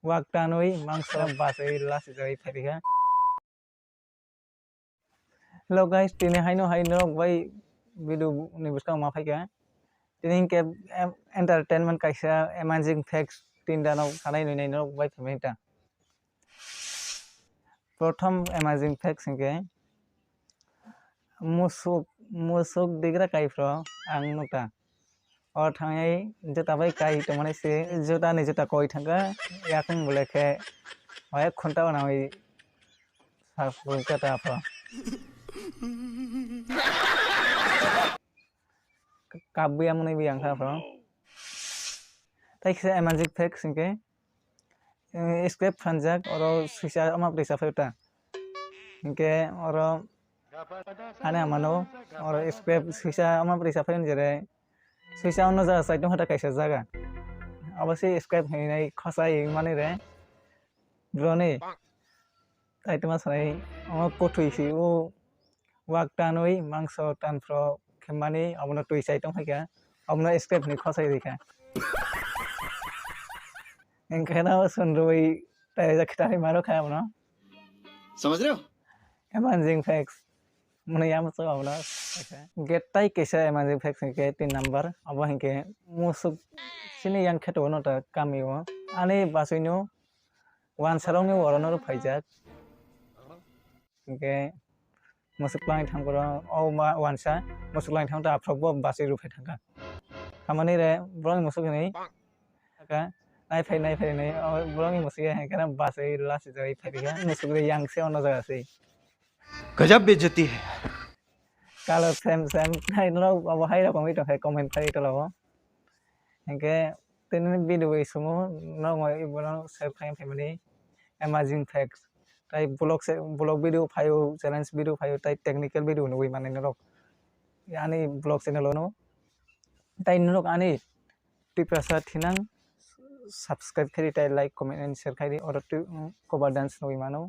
waktanui mangsa basai lasi jai phadika. Hello guys, tini haino bai video ni buska ma phaika. Tini ke entertainment kaisa amazing facts tin dano kanai nui no bai phamita. Prothom amazing facts ke musuk digra kaifro ang nukta. और थांगे जता भाई काई तो मने से जता ने जता कोई थांगा याकन बोले के भाई खुंटा बना भाई साफ कता आप काबिया मने भी आंखा आप ताकि से अमेजिंग फैक्ट्स इनके स्क्रिप्ट फ्रंजक और शिक्षा अमा प्रेसा फेटा इनके और आने मानो और स्क्रिप्ट शिक्षा अमा प्रेसा फेन जरे 𝗧𝗔𝗚𝗦 अन्य जागा साइड हटा कैसे जागा अवश्य स्क्राइब है खसाई माने रे ब्रोने साइड में साइ अमा कोठुइसी वो वाक्टानुई मांगसो तानफ्रो खेमानी अबनो टुइ साइड है क्या अबनो स्क्राइब नहीं खसाई देखा इनके ना सुनरुई ताई जखटानी मारो खाया बनो समझ रहे हो अमेजिंग फैक्ट्स मने याम सो अबनो get tai kesa amazing facts ke 3 number abo hinke musuk sini yang kheto no ta kamio ani basino one sarong ni worono ro phaijak hinke musuk lai thangro o ma one sa musuk lai thang ta aphrok basi ru phai thanga khamani re brong musuk ni ka nai phai nei brong musuk he kana basi lasi jai phai ga musuk re yang se ono jaga sei गजब बेइज्जती है kalau xem hay nó bao hay đâu còn biết hay comment thấy tôi là cái tên video ấy xuống nó ngoài nó sẽ phải family amazing facts tai blog video file challenge video file tai technical video nó vì mà nó ani blog channel nó tai nó ani tipasa thinang subscribe kari tai like comment and share kari or to cover dance no vì mà nó